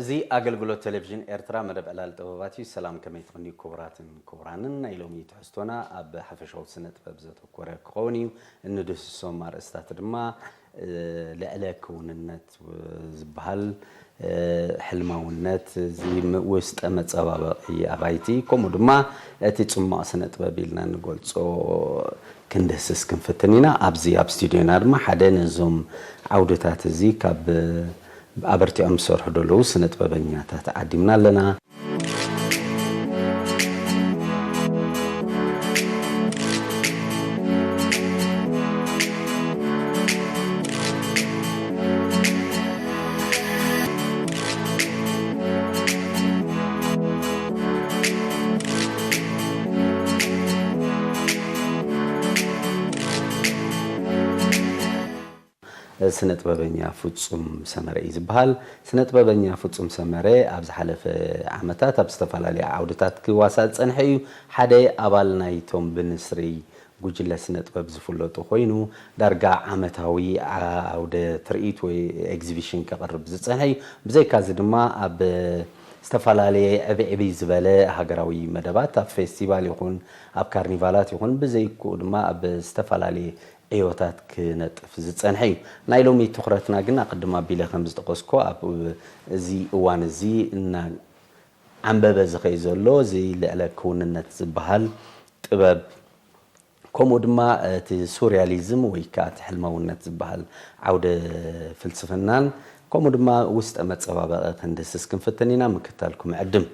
زي أقلقلو تلفزيون إرترا مدب على التواباتي السلام كما يتغني كبرانن إلومي تحستونا أب حفشوا سنة ببزت وكورا قوني إنه دس السمار استاتر ما لألك وننت زبهل حلمه وننت زي وست أمت أبا أبايتي كم ودما تجمع سنة ببيلنا نقول سو كندسس كنفتنينا أبزي أبستيديو نارما حدا نزوم عودتات زي كاب أبرتي أمسر حدولو سنة ببنياتها تعديمنا لنا سنة ببنيا فتصم سمرة إزبهال سنة ببنيا فتصم سمرة أبز حلف عمتات أبستفعل على عودتات كواسات أنحيو حدا أبالنا يتم بنسري جوجل سنة ببز فلوتو خوينو درجة عمتاوي عودة تريت وإكزيبيشن كقرب زت أنحيو بزي كازد ما أب استفعل على أبي زبالة هجراوي مدبات أب فيستيفال يكون أب كارنيفالات يكون بزي كود ما أب استفعل على أيوتات كنت في زت أنحيو نايلومي تخرجنا قلنا قدما بيلا 5 دقائق أب زي وان زي إن عم ببزقي زلو زي لألا كون النتبهال تباب كومودما تسورياليزم ويكات حلمه والنتبهال عودة فلسفنان كومودما وست أمت سبابا هندسس كنفتنينا مكتالكم عدم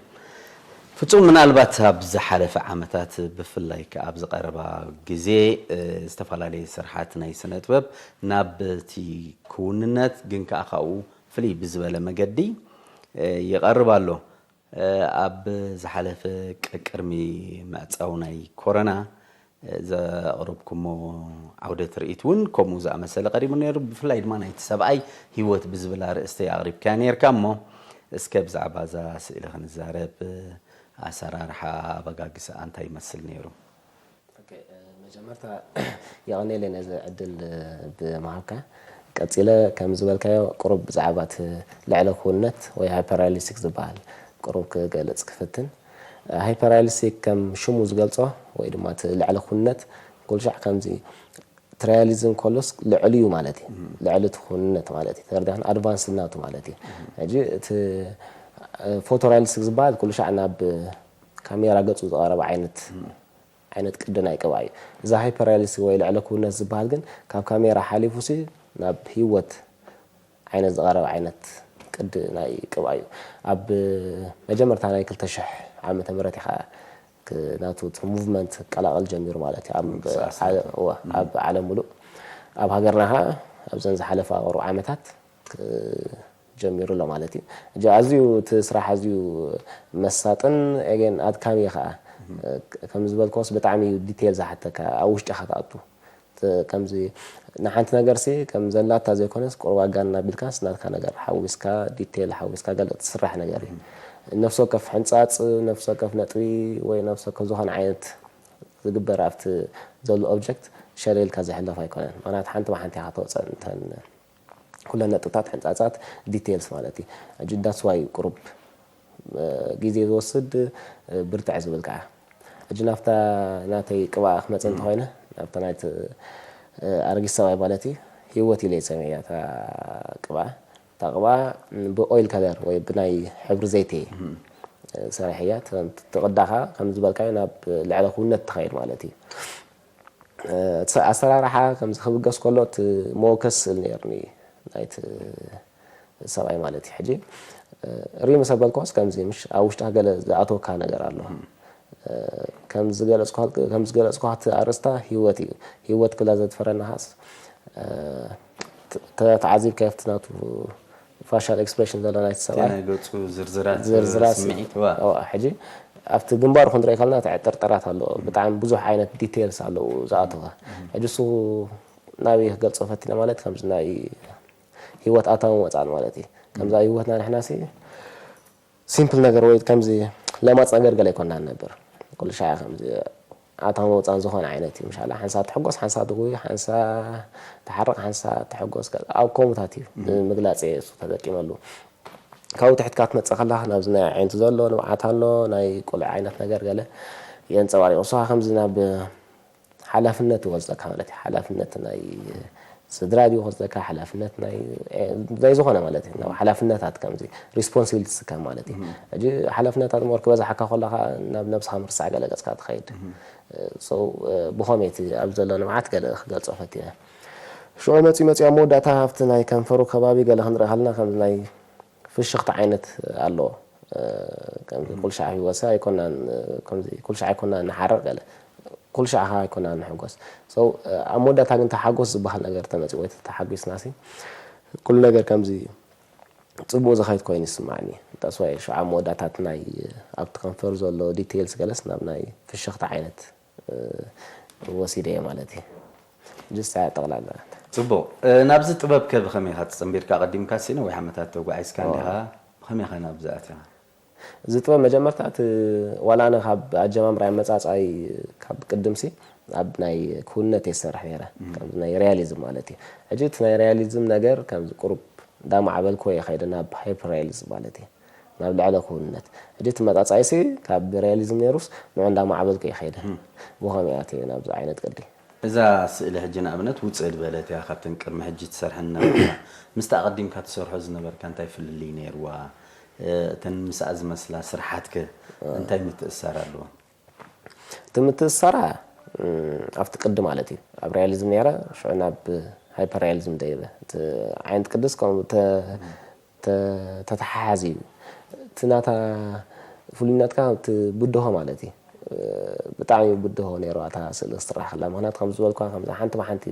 فتوم من الباتها بزحالة في عامتات بفلايك أبز قربا جزء استفعل عليه سرحاتنا يسنة وب نابتي كوننت جنك أخاو فلي بزبالة مجدي يقرب له أب زحالة في كرمي مأتساوناي كورونا إذا أوروبكم عودة رئيتون كم زع مسألة قريب من يرب فلايد ما نيت سبعي هيوت بزبالة رئيستي أغرب كان يركمه اسكاب زعبازا سئلة خن الزارب أسرار حا بقاقس أنت يمثل نيرو. أوكي مجمرتا يعني لنا إذا عدل بمعركة كتيلا كم زبال كيا قرب زعبات لعلة كونت وهي هايبراليسيك زبال قرب كجلس كفتن هايبراليسيك كم شو مزجلته وإذا ما لعلة كونت كل شيء كم زي ترياليزم كلش لعليو مالتي لعلة كونت مالتي تردان أدفانس ناتو مالتي أجي فوتورياليسيك زبال كل شيء عنا بكاميرا قط وزقارب عينت كدنا يقباي إذا هايبراليسيك ويل على كونات زبال جن كاميرا حالي فوسي ناب هيوت عينت زقارب عينت كدنا يقباي أب مجمر تاني كل تشح عام تمرتي خا ناتو موفمنت كلا الجمير مالتي أب على ملو أب هجرناها أب زنز حلفة ورو عامتات جميل الله مالتي جازيو تسرح ازيو مساتن اجين اد كامي خا كم زبل كوس بتعمي ديتيلز حتى كاوش تخاطو كم زي نحنت نغير سي كم زلاتا زي كونس قروا غانا بالكاس نالكا نغير حوسكا ديتيل حوسكا قال تسرح نغير نفسه كف حنصاص نفسه كف نطري وي نفسه كزوهن عينت زغبر افت زول اوبجكت شريل كذا حلف يكون معنات حنت ما حنتي حتوصل انت كلنا تطات حنصاصات ديتيلز مالتي جدا سواي قرب غيزي وسد برتع زبلكا اجنافتا ناتي قبا خمصن تهينه نافتا نايت ارغي سواي مالتي هيوتي لي سميا تا قبا تقبا باويل كلر وي بناي حبر زيتي صراحيات تقداها كم زبلكا ناب لعله كونت تخيل مالتي أسرارها كم زخبقس كلوت موكس النيرني نايت سبعي مالتي حجي ريم سبال كوس كم زي مش أوشتها قال زعتو كان نجار الله كم زجال أسقاط أرستا هيوت كل هذا فرنا حاس تعذيب كيف تناتو فاشل إكسبريشن ده نايت سبعي أنا قلت زرزرات سمعت أو حجي أفت جنبار خندري خلنا تعترطرات هلو بتاعم بزح عينة ديتيلز هلو زعتوها حجسو ناوي قلت صفتنا مالت خمس ناي هيوت أتاو وصال مالتي كم زي هيوتنا نحنا سي سيمبل نجار ويد كم زي لا ما تصغر قال يكون نبر كل شيء خم زي أتاو وصال زخون عينتي مش على حنسا تحقص حنسا دغوي حنسا تحرك حنسا تحقص أو كومتاتيف مغلاص صوت تقيملو ካብኡ ትሕትካ ትመፅእ ከለኻ ናብዚ ናይ ዓይነቱ ዘሎ ንብዓት ኣሎ ናይ ቆልዓ ዓይነት ነገር ገለ የንፀባሪቑ ንስኻ ከምዚ ናብ ሓላፍነት ይወስደካ ማለት እዩ ሓላፍነት ናይ ስድራ ድዩ ወስደካ ሓላፍነት ናይ ዝኾነ ማለት እዩ ናብ ሓላፍነታት ከምዚ ሪስፖንሲቢሊቲስካ ማለት እዩ ሕጂ ሓላፍነታት ሞር ክበዛሕካ ከለኻ ናብ ነብስኻ ምርሳዕ ገለ ገፅካ ትኸይድ ብኸመይ እቲ ኣብ ዘሎ ንብዓት ገለ ክገልፆ ፈትየ ሽዑ መፂኡ ኣብ መወዳእታ ሃብቲ ናይ ከንፈሩ ከባቢ ገለ ክንርኢ ከለና ከምዚ ናይ ፍሽኽቲ ዓይነት ኣለዎ ከምዚ ኩልሻዕ ሂወሳ ኣይኮናን ከምዚ ኩልሻዕ ኣይኮናን ንሓረቕ ገለ ኩልሻዕ ኣይኮናን ንሕጎስ ኣብ መወዳእታ ግን ተሓጎስ ዝበሃል ነገር ተመፂኡ ወይ ተሓጒስናሲ ኩሉ ነገር ከምዚ ፅቡቅ ዝኸይድ ኮይኑ ይስማዓኒ ተስዋይ ሽዑ ኣብ መወዳእታት ናይ ኣብቲ ከንፈሩ ዘሎ ዲቴልስ ገለስ ናብ ናይ ፍሽኽቲ ዓይነት ወሲደ ማለት እዩ ጅስታ ጠቕላላ ፅቡቅ ናብዚ ጥበብ ከ ብኸመይ ኢኻ ተፀምቢርካ ቀዲምካ ሲነ ወይ ሓመታት ተጓዒዝካ እንዲኻ ብኸመይ ኢኻ ናብዚ ኣትኻ እዚ ጥበብ መጀመርታ እቲ ዋላ ኣነ ካብ ኣጀማምራይ መፃፃይ ካብ ቅድምሲ ኣብ ናይ ክውንነት የሰርሕ ነይረ ከምዚ ናይ ሪያሊዝም ማለት እዩ ሕጂ እቲ ናይ ሪያሊዝም ነገር ከምዚ ቁሩብ እንዳማዕበልኮ የኸይደ ናብ ሃይፐር ሪያሊዝም ማለት እዩ ናብ ልዕለ ክውንነት ሕጂ እቲ መፃፃይሲ ካብ ሪያሊዝም ነይሩስ ንዑ እንዳማዕበልኮ የኸይደ ብኸመይ ኣትየ ናብዚ ዓይነት ቅዲ እዛ ስእሊ ሕጂ ንኣብነት ውፅእ ዝበለት እያ ካብተን ቅድሚ ሕጂ ትሰርሐ ነበርካ ምስታ ቀዲምካ ትሰርሖ ዝነበርካ እንታይ ፍልልይ ነይርዋ እተን ምስኣ ዝመስላ ስራሓትከ እንታይ ምትእስሳር ኣለዎ እቲ ምትእስሳራ ኣብቲ ቅዲ ማለት እዩ ኣብ ሪያሊዝም ነይረ ሽዑ ናብ ሃይፐር ሪያሊዝም ደይበ እቲ ዓይነት ቅድስ ከምኡ ተተሓሓዚ እዩ እቲ ናታ ፍሉይነትካ እቲ ብድሆ ማለት እዩ ብጣዕሚ ብድሆ ነይሩ ኣታ ስእሊ ዝስራሕ ከላ ምክንያቱ ከም ዝበልኳ ከምዚ ሓንቲ ብሓንቲ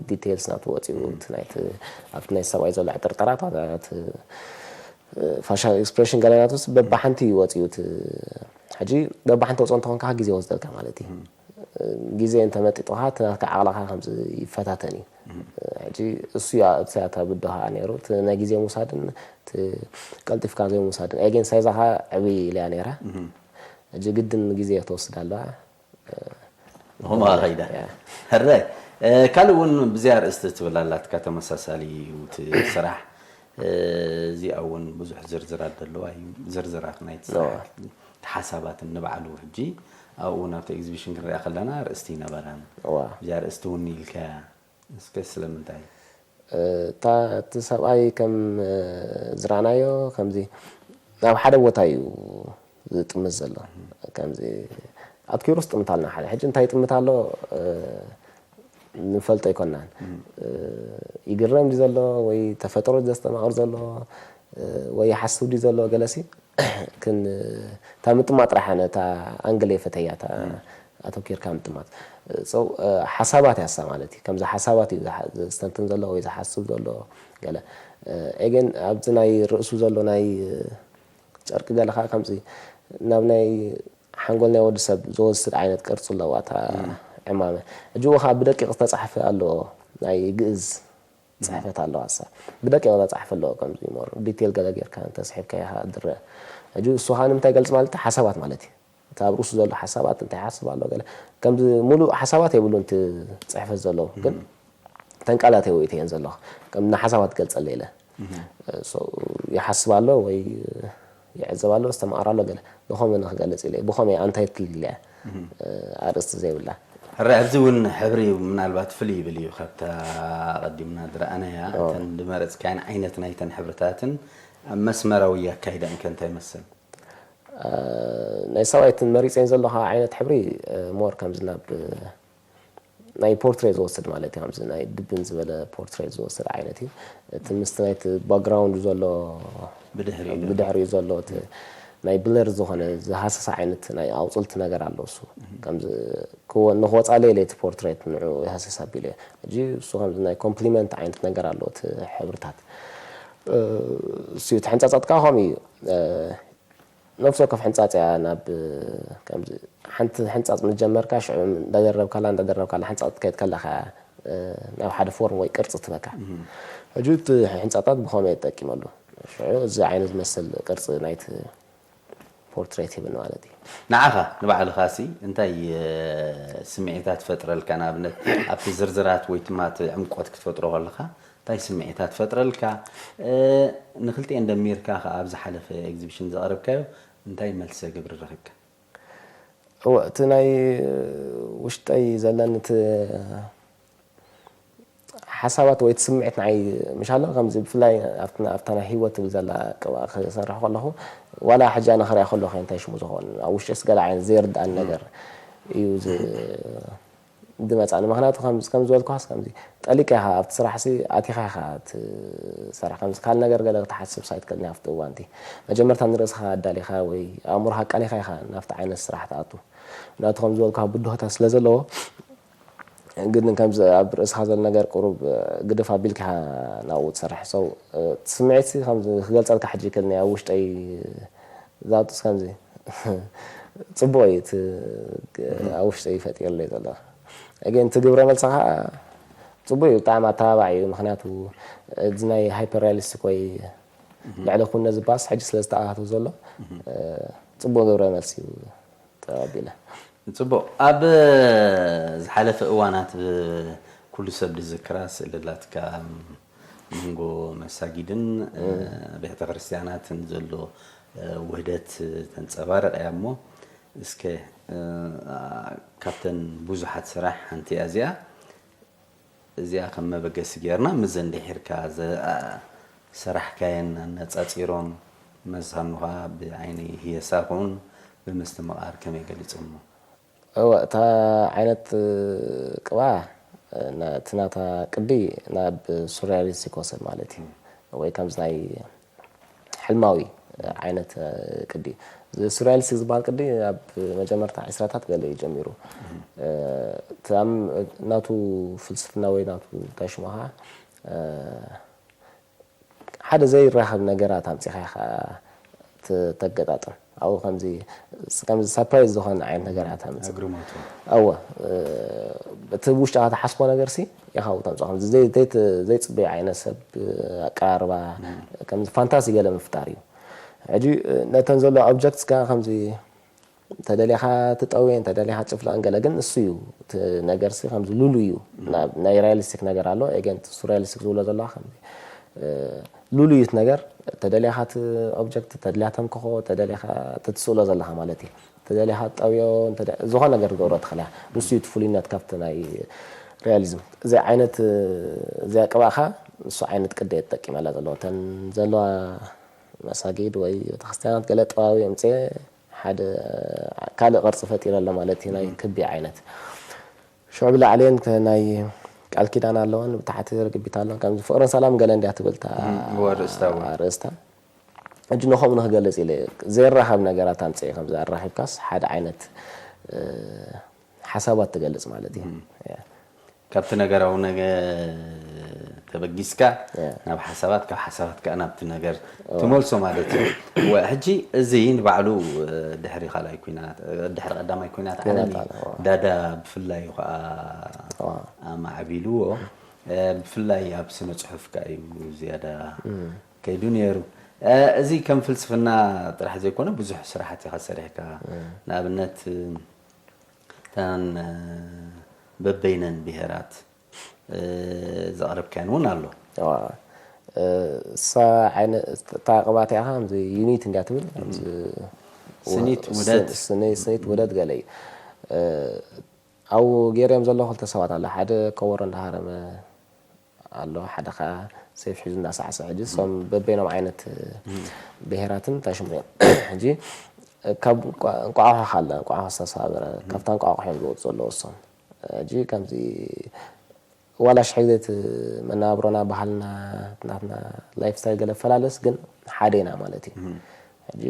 ዲቴልስ ናቱ ወፂኡ ኣብቲ ናይ ሰብኣይ ዘሎ ዕጥርጥራት ፋሻል ኤክስፕሬሽን ገለናትስ በባሓንቲ እዩ ወፂኡ ሕጂ በባሓንቲ ወፅኦ እንተኾንካ ግዜ ወስደልካ ማለት እዩ ግዜ እንተመጢጡኻ ናትካ ዓቕልኻ ከምዚ ይፈታተን እዩ ሕጂ እሱ እታ ብድሆ ነይሩ እቲ ናይ ግዜ ምውሳድን እቲ ቀልጢፍካ ዘይምውሳድን ኤጌን ሳይዛኻ ዕብይ ኢልያ ነይራ ሕጂ ግድን ግዜ ተወስድ ኣለዋ هما غيدا هراي كانوا ون بزيار استتبلالاتك تمساسالي وتسرح زي اون بزح زرزرات دلو اي زرزرات نايت حسابات النبعلو حجي او نافت اكزيبيشن كنري خلنا رستينا بران بزيار استوني لك سبيسل منتاي تا تساباي كم زرعنايو كمزي ناب حدا وتايو ዝጥምዘሎ ከምዚ ኣትኪሩ ስጥምታልና ሓደ ሕጂ እንታይ ጥምታሎ ንፈልጦ ይኮናን ይግረም ዲ ዘሎ ወይ ተፈጥሮ ዘስተማቕር ዘሎ ወይ ሓስብ ዲ ዘሎ ገለሲ ክን ታምጥማጥ ጥራሓነ ታ አንግሌ ፈተያታ ኣተኪርካ ምጥማጥ ሓሳባት ያሳ ማለት እዩ ከምዚ ሓሳባት ዝተንትን ዘሎ ወይ ዝሓስብ ዘሎ ገለ ኤገን ኣብዚ ናይ ርእሱ ዘሎ ናይ ጨርቂ ገለኻ ከምዚ ናብ ናይ ሓንጎል ናይ ወዲ ሰብ ዝወስድ ዓይነት ቅርፂ ኣለዋ እታ ዕማመ እጅኡ ኸ ብደቂቕ ዝተፃሕፈ ኣሎ ናይ ግእዝ ፅሕፈት ኣለዋ እሳ ብደቂቕ ዝተፃሕፈ ኣለዎ ከምዚ ሞር ዲቴል ገለ ጌርካ እንተስሒብካ ኢኻ ትረአ እጁ እሱ ኸ ንምንታይ ገልፅ ማለት ሓሳባት ማለት እዩ እቲ ኣብ ርእሱ ዘሎ ሓሳባት እንታይ ሓስብ ኣሎ ገለ ከምዚ ሙሉእ ሓሳባት የብሉ እቲ ፅሕፈት ዘለዎ ግን ተንቃላት የወይት እየን ዘለኹ ከም ንሓሳባት ገልፀለ ኢለ ይሓስብ ኣሎ ወይ يعزب الله استمر الله قال بخوم نخجلت إليه بخوم أنتي تلي أرست زي ولا الرعزون حبري من البات فلي بلي وخدت قدمنا در أنا يا تندمرت كان عينة نايتن حبرتاتن مسمرة ويا كيدا إن كنت يمثل نسويت المريض ينزل لها عينة حبري مور كم زناب ناي بورتريز وصل مالتي هم زين ناي دبنز ولا بورتريز وصل عينتي تمستنيت باك جراوند زلوا بدحري زلوا ناي بلر زهنا زهاسس عينت ناي أوصلت نجار على الوصو كم كو نخوت عليه ليت بورتريت نوع هاسس هبيله جي سو هم ناي كومبليمنت عينت نجار على الوت حبرتات سيت حنتات كهامي نفسه كيف حنتات أنا كم حنتات من الجمر كاش درب كلا حنتات كيت كلا خا أو حد فورم ويكرت تبكى أجود حنتات بخامة تكمله شو زي عين مثل كرت نايت بورتريت بالنوالدي نعها نبع الخاسي أنتي سمعتات فترة الكنابنة أبي زرزرات ويتمات عمقوتك فترة ولا خا እንታይ ስምዒታት ፈጥረልካ ንክልቲአን ደሚርካ ኣብዚ ሓለፈ ኤግዚቢሽን ዘቕርብካዮ እንታይ መልሲ ግብሪ ረኺብካ እቲ ናይ ውሽጠይ ዘለኒ እቲ ሓሳባት ወይ ስምዒት ናይ ምሻሎ ከምዚ ብፍላይ ኣብታ ናይ ሂወት ዘላ ቅብኣ ክሰርሕ ከለኹ ዋላ ሕጂ ኣነ ክሪኣ ከለኹ እንታይ ሽሙ ዝኾን ኣብ ውሽጢስ ገለ ዓይነት ዘይርዳእን ነገር እዩ ድመፃኒ ምክንያቱ ከም ዝበልኩስ ከምዚ ጠሊቀ ኢኻ ኣብቲ ስራሕ ኣቲኻ ኢኻ ትሰርሕ ከምዚ ካል ነገር ገለ ክትሓስብ ሳይትክእልኒ ኣብቲ እዋንቲ መጀመርታ ንርእስኻ ኣዳሊኻ ወይ ኣእምሮኻ ኣቃሊኻ ኢኻ ናብቲ ዓይነት ስራሕ ትኣቱ ምክንያቱ ከም ዝበልኩ ብድሆታት ስለ ዘለዎ ግን ከምዚ ኣብ ርእስኻ ዘሎ ነገር ቁሩብ ግድፍ ኣቢልካ ናብኡ ትሰርሕ ሰው ስምዒት ከምዚ ክገልፀልካ ሕጂ ክልኒ ኣብ ውሽጠይ ዛብጡስ ከምዚ ፅቡቅ እዩ ኣብ ውሽጠይ ፈጢሩለይ ዘሎ ግን ትግብረ መልስኻ ፅቡቅ እዩ ብጣዕሚ ኣተባባዕ እዩ ምክንያቱ እዚ ናይ ሃይፐር ሪያሊስቲክ ወይ ልዕሊ ኩነት ዝባስ ሕጂ ስለ ዝተኣታቱ ዘሎ ፅቡቅ ግብረ መልሲ እዩ ተቐቢለ ፅቡቅ ኣብ ዝሓለፈ እዋናት ኩሉ ሰብ ዝዝክራ ስእልላትካ መንጎ መሳጊድን ቤተ ክርስቲያናትን ዘሎ ውህደት ተንፀባረቀ እያ እሞ እስከ ካብተን ብዙሓት ስራሕ ሓንቲ እዚኣ ከም መበገሲ ጌርና ምዘን ድሒርካ ስራሕካየን ኣነፃፂሮም መዝሃኑኻ ብዓይኒ ህየሳ ኹን ብምስትምቓር ከመይ ገሊፆሞ እታ ዓይነት ቅብኣ እቲ ናታ ቅዲ ናብ ሱርያሊስቲክ ወሰድ ማለት እዩ ወይ ከምዚ ናይ ሕልማዊ ዓይነት ቅዲ ሱርያሊስቲክ ዝበሃል ቅዲ ኣብ መጀመርታ 20ታት ገለ እዩ ጀሚሩ ናቱ ፍልስፍና ወይ ናቱ እንታይ ሽሙ ከዓ ሓደ ዘይራኸብ ነገራት ኣምፂኻ ኢኻ ተገጣጥም ኣብኡ ከምዚ ሰርፕራይዝ ዝኾነ ዓይነት ነገራት ኣምፅእ ኣወ እቲ ውሽጢኻ ተሓስቦ ነገር ሲ ኢኻ ኣብኡ ተምፅኦ ከምዚ ዘይፅበዮ ዓይነት ሰብ ኣቀራርባ ከምዚ ፋንታሲ ገለ ምፍጣር እዩ ሕጂ ነተን ዘሎ ኦብጀክትስ ከዓ ከምዚ ተደሊኻ ትጠውየን ተደሊኻ ትጭፍለቕን ገለ ግን እሱ እዩ እቲ ነገር ሲ ከምዚ ሉሉ እዩ ናይ ሪያሊስቲክ ነገር ኣሎ ኤገንት ሱርያሊስቲክ ዝብሎ ዘለዋ ከምዚ ሉሉ እዩ እቲ ነገር ተደሊኻ እቲ ኦብጀክት ተድልያ ተምክኾ ተደሊኻ ትስእሎ ዘለኻ ማለት እዩ ተደሊኻ ትጠውዮ ዝኾነ ነገር ትገብሮ ትኽእል ኢኻ ንሱ እዩ እቲ ፍሉይነት ካብቲ ናይ ሪያሊዝም እዚ ዓይነት እዚኣ ቅብኣኻ ንሱ ዓይነት ቅዲ እየ ተጠቂመላ ዘለዎ ተን ዘለዋ መሳጊድ ወይ ቤተክርስትያናት ገለ ጥባዊ ኣምፅአ ሓደ ካልእ ቅርፂ ፈጢረሎ ማለት እዩ ናይ ክቢ ዓይነት ሽዑ ብላዕልን ናይ ቃል ኪዳን ኣለዎን ብታሕቲ ርግቢት ኣለዎን ከምዚ ፍቅርን ሰላም ገለ እንድያ ትብልታ ርእስታ ሕጂ ንኸምኡ ንክገልፅ ኢለ ዘይራኸብ ነገራት ኣምፅአ ከምዚ ኣራኺብካስ ሓደ ዓይነት ሓሳባት ትገልፅ ማለት እዩ ካብቲ ነገራዊ ነገር ተበጊስካ ናብ ሓሳባት ካብ ሓሳባት ከዓ ናብቲ ነገር ትመልሶ ማለት እዩ ሕጂ እዚ ንባዕሉ ድሕሪ ካልኣይ ኩናት ድሕሪ ቀዳማይ ኩናት ዓለም ዳዳ ብፍላይ ከዓ ኣማዕቢልዎ ብፍላይ ኣብ ስነ ፅሑፍካ እዩ ዝያዳ ከይዱ ነይሩ እዚ ከም ፍልስፍና ጥራሕ ዘይኮነ ብዙሕ ስራሕቲ ኢኻ ሰሪሕካ ንኣብነት ተን በበይነን ብሄራት ዘቕርብካን እውን ኣሎ እሳ ዓይነታ ቅብኣት ኢኻ ከምዚ ዩኒት እንድያ ትብል ስኒት ውደት ገለ እዩ ኣብኡ ገይሮም ዘሎ ክልተ ሰባት ኣሎ ሓደ ከበሮ እንዳሃረመ ኣሎ ሓደ ከዓ ሰይፍ ሒዙ እንዳሳዕሰ ሕጂ እሶም በበይኖም ዓይነት ብሄራትን ታሽሙ እዮም ሕጂ ካብ እንቋቑሖ ኣለ እንቋቑሖ ዝተሰባበረ ካብታ እንቋቑሖ እዮም ዝወፁ ዘለዉ እሶም ሕጂ ከምዚ ዋላ ሽሕግዘት መናብሮና ባህልና ናትና ላይፍ ስታይል ገለ ፈላለስ ግን ሓደ ኢና ማለት እዩ ሕጂ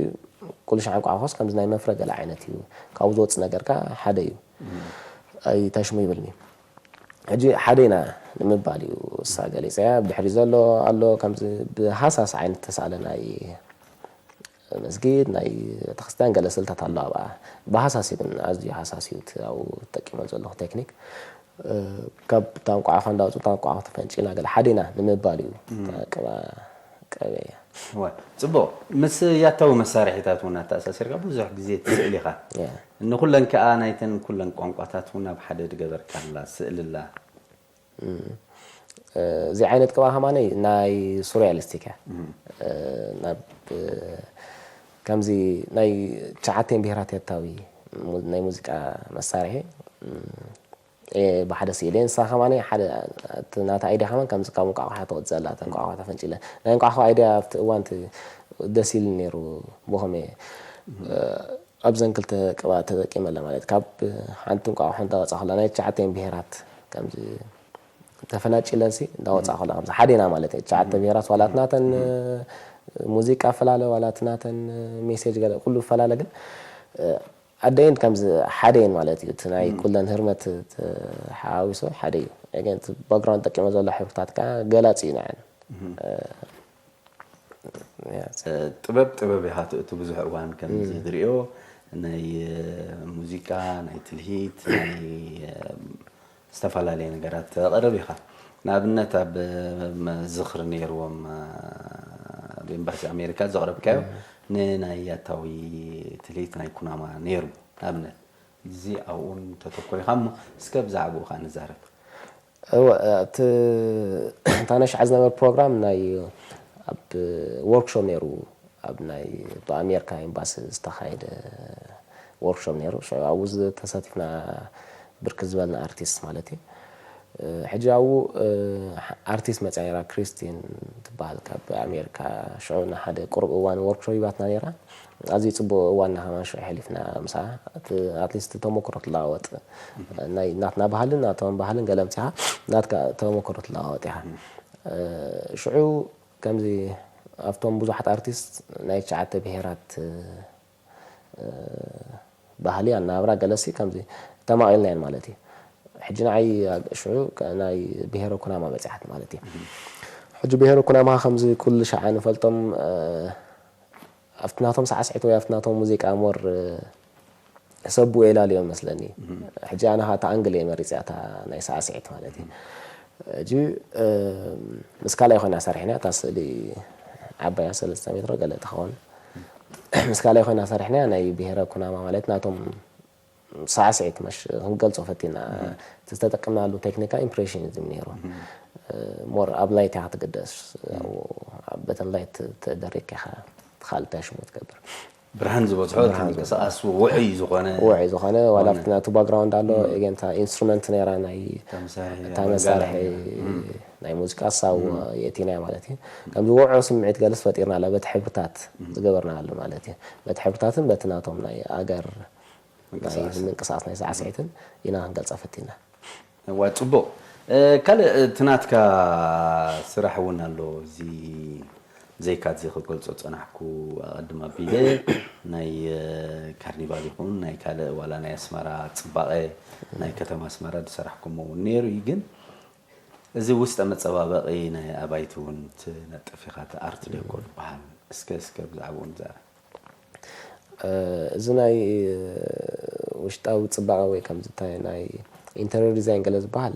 ኩሉ ሻዕ እንቋቑሖስ ከምዚ ናይ መፍረ ገለ ዓይነት እዩ ካብኡ ዝወፅ ነገርካ ሓደ እዩ ኣይ ታሽሙ ይብልኒ ሕጂ ሓደ ኢና ንምባል እዩ እሳ ገሊፀያ ብድሕሪ ዘሎ ኣሎ ከምዚ ብሃሳስ ዓይነት ተሳእለ ናይ መስጊድ ናይ ቤተክርስትያን ገለ ስእልታት ኣሎ ኣብኣ ብሃሳስ ግን ኣዝዩ ሃሳስ እዩ ኣብኡ ተጠቂሞ ዘለኹ ቴክኒክ ካብ ታንቋቑሖ እንዳውፁ ታንቋቑሖ ተፈንጪና ገለ ሓደ ኢና ንምባል እዩ ቅብኣ ቀበያ ፅቡቅ ምስ ያታዊ መሳርሒታት እውን ኣተኣሳሲርካ ብዙሕ ግዜ ትስእል ኢኻ ንኩለን ከዓ ናይተን ኩለን ቋንቋታት እውን ኣብ ሓደ ድገበርካላ ስእልላ زي عينت قبا هماني ناي سورياليستيك ناب كمزي ناي تشعاتين بهرات يتاوي ناي موسيقى مسارحي بحدا سيلين ساخماني حدا ناتا ايديا كمان كمز كامو قاحه توزلا تنقاحه تفنجله نقاحه ايديا وانت دسيل نيرو بوهمي ابزن كلت قبا تقيم له ማለት ካብ ሓንቲ እንቋቁሖ እንዳወፃ ናይ ቻዓተን ብሄራት ከምዚ ተፈናጭለሲ እንዳወፃ خلا ከምዚ ሓዴና ማለት እዩ ቻዓተ ብሄራት ዋላትናተን ሙዚቃ ፈላለ ዋላትናተን ሜሴጅ ገለ ኩሉ ፈላለ ግን ኣደይን ከምዚ ሓዴን ማለት እዩ ናይ ኩለን ህርመት ሓዊሶ ሓዴ እዩ እገንት ባክግራውንድ ተቀመ ዘሎ ሕብርታት ካ ገላጽ እዩ ናይ ጥበብ ይሃት እቲ ብዙሕ እዋን ከምዚ ድሪኦ ናይ ሙዚቃ ናይ ትልሂት ናይ ዝተፈላለዩ ነገራት ቀረብ ይኻ ንኣብነት ኣብ ዝኽሪ ነይርዎም በኤምባሲ ኣሜሪካ ዘቕረብካዮ ንናይ ኣታዊ ትልሂት ናይ ኩናማ ነይሩ ንኣብነት እዚ ኣብኡን ተተኮር ኢኻ እሞ እስከ ብዛዕባኡ ኻ ንዛረብ ታነሽ ዝነበረ ፕሮግራም ናይ ኣብ ዎርክሾፕ ነይሩ ኣብ ናይ በኣሜሪካ ኤምባሲ ዝተኻየደ ዎርክሾፕ ነይሩ ኣብኡ ተሳቲፍና ብርክት ዝበልና ኣርቲስት ማለት እዩ ሕጂ ኣብኡ ኣርቲስት መፅያ ክሪስቲን ትበሃል ካብ ኣሜሪካ ሽዑና ሓደ ቁርብ እዋን ዎርክሾፕ ይባትና ነይራ ኣዝዩ ፅቡቅ እዋን ናኸማን ሽዑ ሕሊፍና ምሳ ኣትሊስት ተሞክሮ ትለዋወጥ ናይ ናትና ባህልን ናቶም ባህልን ገለ ምፅኻ ናትካ ተሞክሮ ትለዋወጥ ኢኻ ሽዑ ከምዚ ኣብቶም ብዙሓት ኣርቲስት ናይ ቻዓተ ብሄራት ባህሊ ኣናብራ ገለሲ ከምዚ ተማቒልና እየን ማለት እዩ ሕጂ ንዓይ ሽዑ ናይ ብሄረ ኩናማ በፂሓት ማለት እዩ ሕጂ ብሄረ ኩናማ ከምዚ ኩሉ ሻዓ ንፈልጦም ኣፍትናቶም ሳዕስዒት ወይ ኣፍትናቶም ሙዚቃ ሞር ሰቡ ኤላልዮም መስለኒ ሕጂ ኣነ ኻታ ኣንግል እየ መሪፅያ እታ ናይ ሳዕስዒት ማለት እዩ ሕጂ ምስካላይ ኮይና ሰሪሕና እታ ስእሊ ዓባያ 3 ሜትሮ ገለ ትኸውን ምስካላይ ኮይና ሰሪሕና ናይ ብሄረ ኩናማ ማለት ናቶም ሳዕስዒት መሽ ክንገልጾ ፈቲና ተጠቅምናሉ ቴክኒካ ኢምፕሬሽኒዝም ነይሩ ሞር ኣብ ላይት ኢኻ ትግደስ ኣብ በተን ላይት ተደሪክ ኢኻ ትኻልታ ሽሙ ትገብር ብርሃን ዝበፅሖ ተንቀሳቐስ ውዑይ ዝኾነ ዋላ ፍትናቱ ባክግራውንድ ኣሎ ኤገንታ ኢንስትሩመንት ነይራ ናይ ተመሳርሒ ናይ ሙዚቃ ሳው የቲና ማለት እዩ ከምዚ ውዑይ ስምዒት ገለስ ፈጢርና ኣላ በቲ ሕብርታት ዝገበርና ኣሎ ማለት እዩ በቲ ሕብርታትን በቲ ናቶም ናይ ኣገር ምንቅስቃስ ናይ ሳዕስዒትን ኢና ክንገልፃ ፈቲና ወፅቡቅ ካልእ ትናትካ ስራሕ እውን ኣሎ እዚ ዘይካት ክገልጾ ፀናሕኩ ኣቀድማ ኣቢለ ናይ ካርኒቫል ይኹን ናይ ካልእ ዋላ ናይ ኣስመራ ፅባቐ ናይ ከተማ ኣስመራ ዝሰራሕኩሞ እውን ነይሩ እዩ ግን እዚ ውስጠ መፀባበቒ ናይ ኣባይቲ እውን ትነጥፍ ኢኻ ኣርት ዴኮር ዝበሃል እስከ ብዛዕባኡ ንዛረብ እዚ ናይ ውሽጣዊ ፅባቐ ወይ ከምዚ እንታይ ናይ ኢንተሪየር ዲዛይን ገለ ዝበሃል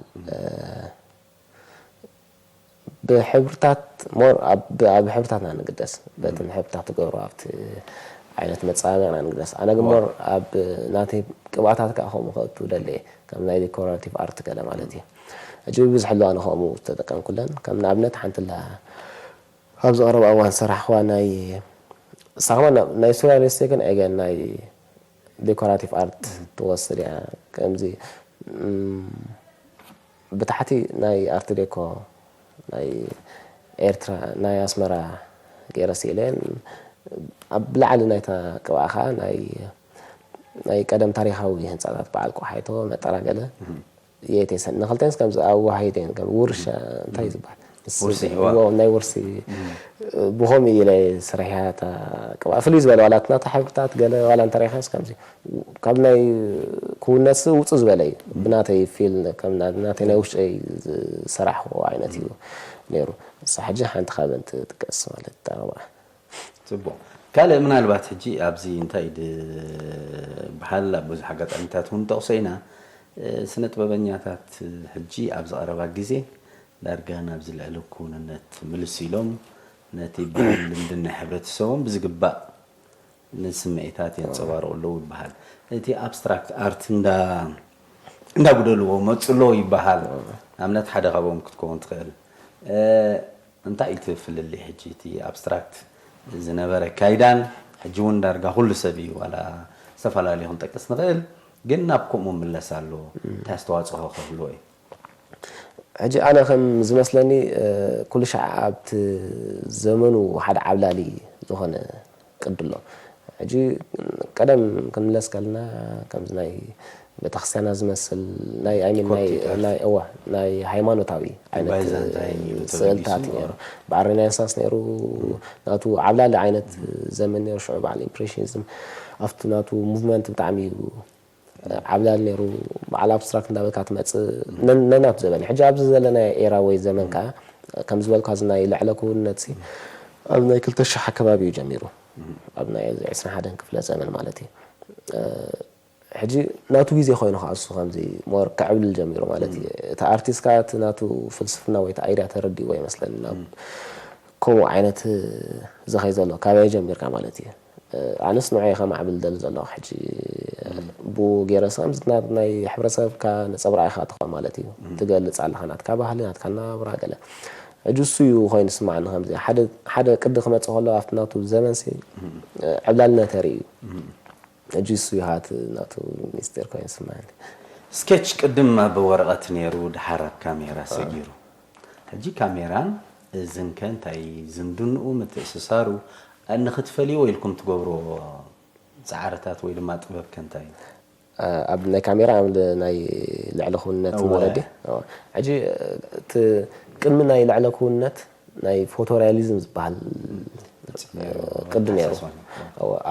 بحبرتات مور بحبرتاتنا نقدس بتن حبرتات تجورو عبت عينة متصامع نقدس أنا جمر أب ناتي قبعتات كأخوم خدت ودلي كم ناي ديكوراتيف أرت كذا مالتي أجيب بس حلو أنا خومو تذكر كلن كم نعبنت حنت الله هبز أقرب أوان صراحة واناي صراحة ناي سورياليستيك أجن ناي ديكوراتيف أرت توصل يعني كم زي بتحتي ناي أرت ديكو ناي إيرترا ناي أسمرا جيراسيلين أبلع لنا تا كواخا ناي قدم تاريخاوي هنصات بعلكو حيتو مترا قاله يتي سن نخلتنس كم او واحدين كم ورشه انتي زبح ورسي هو ناي ورسي بوهمي الى سريحات كوا فليز ولا ولاتنا تحبتات قاله ولا تاريخاس كم زي كم ناي كونس وصز بلاي بناتي فيل كم ناتي نوش اي سرح وعينتي نيرو صحجه حنت خابنت تقص مالت ترى تبو كاله منالبات حجي ابزي انتي بحال بز حاجات انتات هون توصينا سنة ببنياتات حجي ابز قربا غزي دارغانا بزل علكوننت ملسيلوم نتي بلندن حبرتسوم بزغبا نسمعيتات ينصبارو لو يبحال نتي ابستراكت ارت ندا غدلو مصلو يبحال امنت حدا قبوم كتكون تخيل እንታይ ትፍልልይ ሕጂ እቲ ኣብስትራክት ዝነበረ ካይዳን ሕጂ እውን ዳርጋ ኩሉ ሰብ እዩ ዋላ ዝተፈላለዩ ክንጠቅስ ንኽእል ግን ናብ ከምኡ ምለስ ኣሎ እንታይ ኣስተዋፅኦ ክህልዎ እዩ ሕጂ ኣነ ከም ዝመስለኒ ኩሉ ሻዕ ኣብቲ ዘመኑ ሓደ ዓብላሊ ዝኾነ ቅዲ ኣሎ ሕጂ ቀደም ክንምለስ ከለና ከምዚ ናይ ቤተክርስትያና ዝመስል ናይ ኣይሚን ናይ ሃይማኖታዊ ዓይነት ስእልታት ነይሩ ብኣሬናይሳንስ ነይሩ ናቱ ዓብላሊ ዓይነት ዘመን ነይሩ ሽዑ በዓል ኢምፕሬሽኒዝም ኣብቲ ናቱ ሙቭመንት ብጣዕሚ ዓብላሊ ነይሩ በዓል ኣብስትራክት እንዳበልካ ትመፅእ ነናቱ ዘበን ሕጂ ኣብዚ ዘለና ኤራ ወይ ዘመን ከዓ ከም ዝበልካ እዚ ናይ ልዕለ ክውንነት ኣብ ናይ 2000 ኣከባቢ እዩ ጀሚሩ ኣብ ናይ 21 ክፍለ ዘመን ማለት እዩ ሕጂ ናቱ ግዜ ኮይኑ ከዓ እሱ ከምዚ ሞር ክዕብል ጀሚሩ ማለት እዩ እቲ ኣርቲስት ከዓ እቲ ናቱ ፍልስፍና ወይ እቲ ኣይድያ ተረዲእዎ ይመስለኒ ከምኡ ዓይነት ዝኸይ ዘሎ ካበይ ጀሚርካ ማለት እዩ ኣነስ ንዑይ ከማዕብል ደሊ ዘለኹ ሕጂ ብኡ ገይረስ ከምዚ ናይ ሕብረተሰብካ ነፀብራቕ ኢኻ ትኾን ማለት እዩ ትገልፅ ኣለኻ ናትካ ባህሊ ናትካ ናብራ ገለ ሕጂ እሱ እዩ ኮይኑ ስማዕኒ ከምዚ ሓደ ቅዲ ክመፅእ ከሎ ኣብቲ ናቱ ዘመን ዕብላልነት ተርኢ እዩ ሕጂ እሱ ይሃት ናቱ ሚስጢር ኮይኑ ስማዕኒ ስኬች ቅድም ኣብ ወረቐት ነይሩ ድሓር ኣብ ካሜራ ሰጊሩ ሕጂ ካሜራን እዝን ከ እንታይ ዝምድንኡ ምትእስሳሩ ንኽትፈልዩ ወይ ኢልኩም ትገብሮ ፃዕርታት ወይ ድማ ጥበብ ከ እንታይ ኣብ ናይ ካሜራ ናይ ልዕሊ ክውንነት ወለዲ ሕጂ እቲ ቅድሚ ናይ ልዕሊ ክውንነት ናይ ፎቶሪያሊዝም ዝበሃል ቅዲ ነይሩ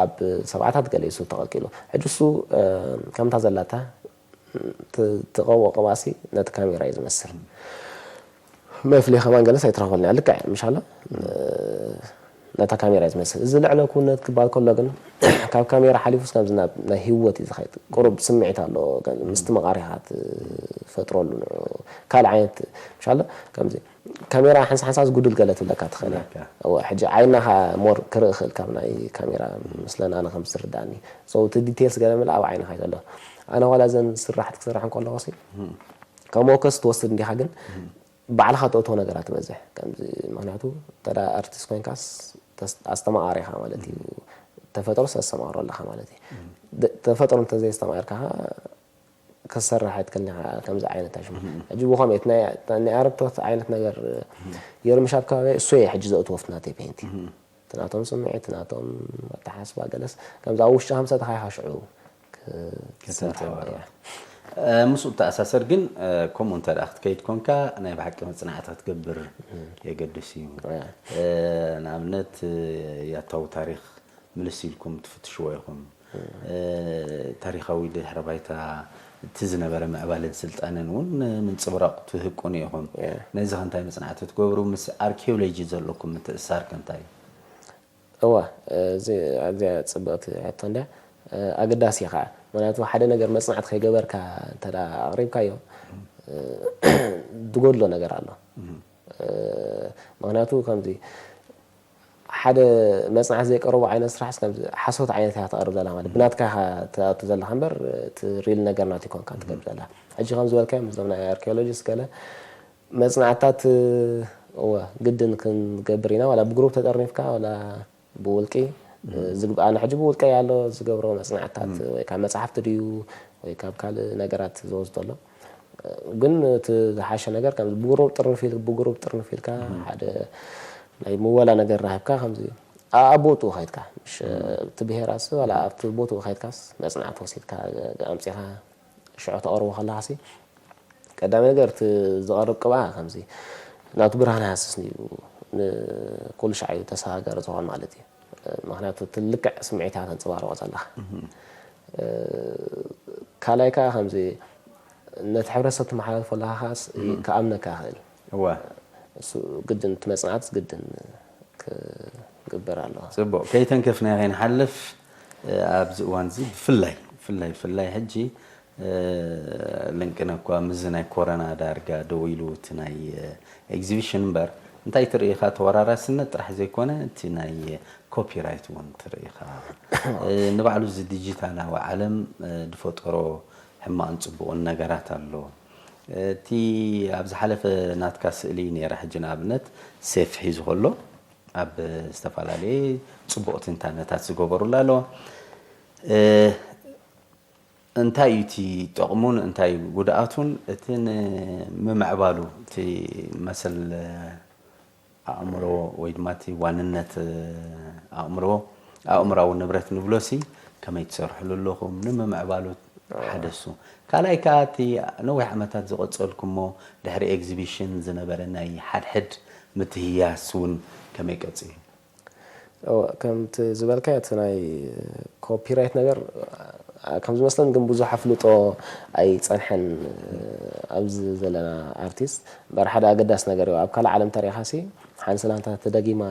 ኣብ ሰብዓታት ገለ እሱ ተቐልቂሉ ሕጂ እሱ ከምታ ዘላታ ትቐብኦ ቅባሲ ነቲ ካሜራ እዩ ዝመስል መፍለይ ከማን ገለስ ኣይትረኽበልና ልክዕ ምሻሎ ነታ ካሜራ ዝመስል እዚ ልዕለ ክውንነት ክባል ከሎ ግን ካብ ካሜራ ሓሊፉስ ከምዚ ናይ ህይወት እዩ ዝኸይድ ቁሩብ ስምዒት ኣሎ ምስቲ መቓሪኻ ትፈጥረሉ ካልእ ዓይነት ምሻሎ ከምዚ ካሜራ ሓንሳ ዝጉድል ገለ ትብለካ ትኽእል ሕጂ ዓይንናኻ ሞር ክርኢ ክእል ካብ ናይ ካሜራ ምስለና ኣነ ከም ዝትርዳእኒ እቲ ዲቴልስ ገለ ምልእ ኣብ ዓይንኻ እዩ ዘሎ ኣነ ዋላ ዘን ስራሕቲ ክስራሕ ከለኹ ካብ ሞከስ ትወስድ እንዲኻ ግን ባዕልኻ ተእትዎ ነገራት ትበዝሕ ከምዚ ምክንያቱ ተዳ ኣርቲስት ኮይንካስ ኣስተማቓሪኻ ማለት እዩ ተፈጥሮ ሰሰማቕሮ ኣለኻ ማለት እዩ ተፈጥሮ እንተዘይስተማቕርካ ክሰርሕ ኣይትክእልኒ ከምዚ ዓይነት ኣሽሙ ሕጂ ብኸመይ ናይ ኣረብቶት ዓይነት ነገር የርምሽ ኣብ ከባቢ እሱ እየ ሕጂ ዘእትዎ ፍናተይ ፔንቲ ትናቶም ስምዒት ትናቶም ኣተሓስባ ገለስ ከምዚ ኣብ ውሽጢ ከምሰተኻ ኢኻ ሽዑ ክሰርሕ ምስኡ ተኣሳሰር ግን ከምኡ እንተ ደኣ ክትከይድ ኮንካ ናይ ብሓቂ መፅናዕቲ ክትገብር የገድስ እዩ ንኣብነት ያታዊ ታሪክ ምልስ ኢልኩም ትፍትሽዎ ኢኹም ታሪካዊ ድሕረ ባይታ እቲ ዝነበረ ምዕባለን ስልጣንን እውን ምንፅብራቕ ትህቁን ኢኹም ነዚ ከንታይ መፅናዕቲ ትገብሩ ምስ ኣርኪኦሎጂ ዘለኩም ምትእስሳር ከንታይ እዋ እዚኣ ፅብቕቲ ሕቶ እንድያ ኣገዳሲ ከዓ ምክንያቱ ሓደ ነገር መፅናዕቲ ከይገበርካ እንተዳ ኣቕሪብካዮ ዝጎድሎ ነገር ኣሎ ምክንያቱ ከምዚ ሓደ መፅናዕቲ ዘይቀረቡ ዓይነት ስራሕስ ከምዚ ሓሶት ዓይነት እያ ተቐርብ ዘላ ማለት ብናትካ ተኣቱ ዘለካ እምበር እቲ ሪል ነገር ናት ይኮንካ ትገብር ዘላ ሕጂ ከም ዝበልካዮ ምስዞም ናይ ኣርኪኦሎጂስ ገለ መፅናዕትታት ግድን ክንገብር ኢና ዋላ ብግሩፕ ተጠርኒፍካ ዋላ ብውልቂ ኣነ ሕጂ ብውልቀ ያሎ ዝገብሮ መፅናዕትታት ወይ ካብ መፅሓፍቲ ድዩ ወይ ካብ ካልእ ነገራት ዝወስዶ ኣሎ ግን እቲ ዝሓሸ ነገር ከም ብግሩፕ ጥርንፍ ኢልካ ሓደ ናይ ምወላ ነገር ራሂብካ ከምዚ ኣብ ቦትኡ ከይድካ ምሽ እቲ ብሄራስ ዋላ ኣብቲ ቦትኡ ከይድካስ መፅናዕቲ ወሲድካ ኣምፂኻ ሽዑ ተቕርቦ ከለኻሲ ቀዳሚ ነገር እቲ ዝቐርብ ቅብኣ ከምዚ ናቱ ብርሃን ሃስስኒ እዩ ንኩሉ ሻዕ እዩ ተሰጋገሪ ዝኾን ማለት እዩ ምክንያቱ ትልክዕ ስምዒት እያ ተንፅባርቆ ዘለካ ካልኣይ ከዓ ከምዚ ነቲ ሕብረተሰብ ትመሓላለፎ ኣለኻስ ክኣምነካ ይኽእል እሱ ግድን እቲ መፅናዕቲ ግድን ክግበር ኣለዎ ፅቡቅ ከይተንከፍና ከይንሓልፍ ኣብዚ እዋን እዚ ብፍላይ ሕጂ ልንቅነ እኳ ምዝ ናይ ኮረና ዳርጋ ደው ኢሉ እቲ ናይ ኤግዚቢሽን እምበር እንታይ ትርኢኻ ተወራራስነት ጥራሕ ዘይኮነ እቲ ናይ ኮፒራይት እውን ትርኢኻ ንባዕሉ እዚ ዲጂታላዊ ዓለም ዝፈጠሮ ሕማቕን ፅቡቕን ነገራት ኣሎ تي أبز حلف ناتكاس إلي نيرا حجنا أبنت سيف حيز غلو أب استفال عليه صبوت انترنتات سيقوبرو لالو انتاي تي تقمون انتاي قدعاتون اتن ممعبالو تي مثل أمرو ويدماتي واننت أمرو ونبرت نبلوسي كما يتصرح لهم نما معبالو حدثو كالاي كاتي نوع عمتات زغصلكم مو دحري اكزيبيشن زنبرنا حد متهياسون كما يقصي او كمت زبالكا تناي كوبي رايت ነገር كم زمسلن ግን ብዙ حفلطو اي صنحن ابز زلنا ارتست برحدا قداس ነገር ኣብ ካላ ዓለም ታሪኻሲ ሓንሰላንታ ተደጊማ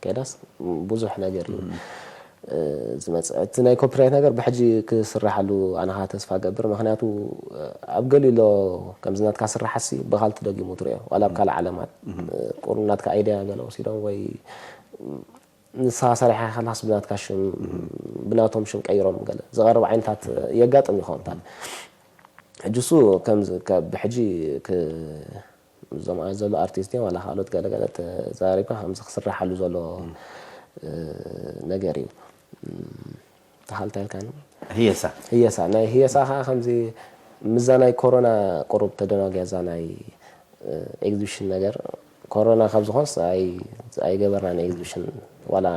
كداس ብዙሕ ነገር زمت ناي كوبي رايت ነገር بحجي كسرحلو انا ها تسفا قبر مخنياتو اب قليلو كم زنات كسرحسي بخالت دغيمو تريو ولا بكال علامات قرنات كايديا قالو سيدون وي نسا صريحه خلاص بنات كاشم بناتهم شم قيرون قال زغرب عينتات يغاطم يخونتال حجسو كم بحجي ك زمان زلو ارتيستين ولا حالات قالت زاريكا خمس خسرحلو زلو نغيري تحالت كان هي سا ناي هي سا خمزي مزاناي كورونا قرب تدناغ يزاناي اكزيبيشن ነገር كورونا خبز خاص اي جبرنا اكزيبيشن ولا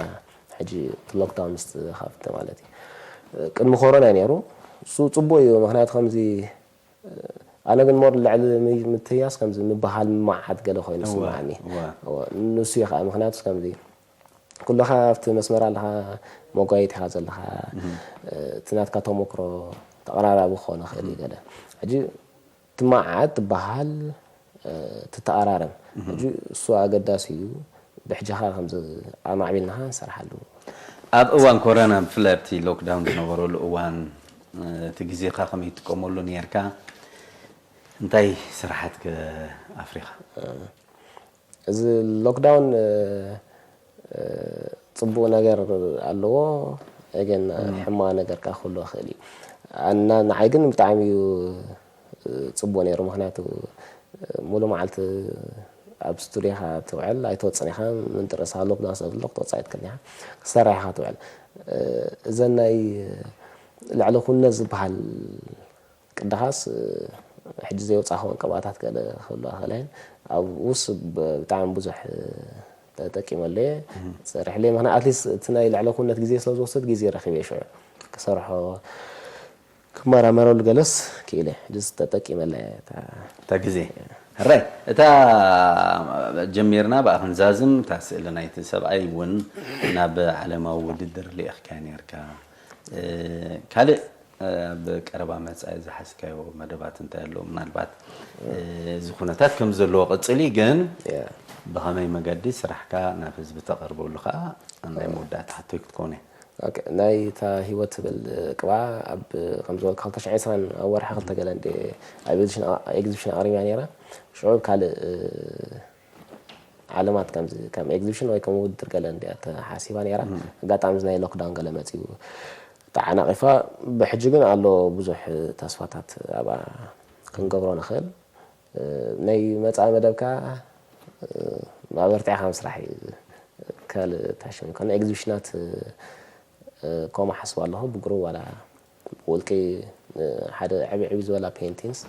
حجي لوك داون مست خافت مالتي قدم كورونا نيرو سو صبو مخنيات خمزي انا كن مور لعل متياس خمزي مبحال معحد قال خويا نسمعني نسي مخنيات خمزي كلها في مسمار لها موقعيت هذا لها تنات كاتومكرو تقرارا بخونه خلي كده اجي تمعت بحال تتقرارم اجي سو اقداسيو بحجها خمس عمعملناها نسرحلو اب اوان كورونا فلابتي لوك داون نورو الاوان تجزي خاخم يتقومولو نيركا انتي سرحتك افريقيا از لوك داون صبو ነገር ኣለዎ اجن حما ነገር ካخሉ خالي انا نعيግن بتعميو صبو ነይሩ ምክንያቱ ሙሉ ማዓልት ኣብ ስቱዲዮኻ ትውዕል ኣይተወፅኒኻ ምን ጥረሳ ሎክ ዳንስ ኣለክ ተወፃይት ከኒኻ ክሰራይኻ ትውዕል እዘናይ ላዕለ ኩነት ዝበሃል ቅድኻስ ሕጂ ዘይወፃኸውን ቅብኣታት ገለ ክህሉ ኣኽእላይን ኣብ ውስ ብጣዕሚ ብዙሕ تقيمله صرح لي مهنا اتليست تناي لعله كنت غزي سلازوسد غزي رخيبه شو كسرحو كمارا مرول جلس كيله جس تقيمله تا غزي راي تا جميرنا باخن زازم تاسئلنا يتسبعي ون ناب علما وددر لي اخكاني اركا كالي بقربا مصاي زحسكايو مدبات انت يالو منالبات زخونتات كم زلو قصلي جن بخمي مقدي سرحكا نافذ بتقربو لخا انا مودات حتى تكوني اوكي ناي تا هيوت بالقبا اب خمزول كالتش عيسان اول حقلت قال عندي اكزيبيشن اريمانيرا شعوب قال علامات كم اكزيبيشن واي كم ودر قال عندي حاسبانيرا قاطعم زناي لوك داون قال ماتيو تعنا قفا بحجن قالو بزح تصفاتات ابا كنقبرو نخل ناي مصا مدبكا ما برتاح خمس راح كال تاشم كان اكزيبيشنات كوما حسب الله بقرو ولا ولكي حدا عبيز ولا بينتينز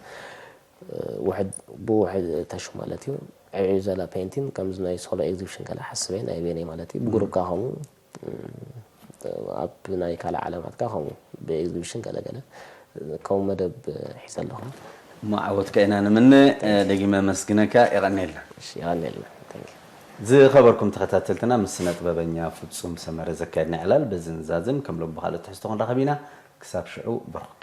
واحد بواحد تاشم مالتي عبيز ولا بينتين كم زنا يسول اكزيبيشن كلا حسبين اي بيني مالتي بقرو كاهم اب ناي كلا علامات كاهم باكزيبيشن كلا كوم مدب حساب لهم ما عودك انا من دقيمه مسكنك يغنيلنا يغنيلنا زي خبركم تخاتلتنا من سنة بابنيا فتصوم سمر زكادنا علال بزنزازم كم لو بخالة تحستون رخبينا كساب شعو برق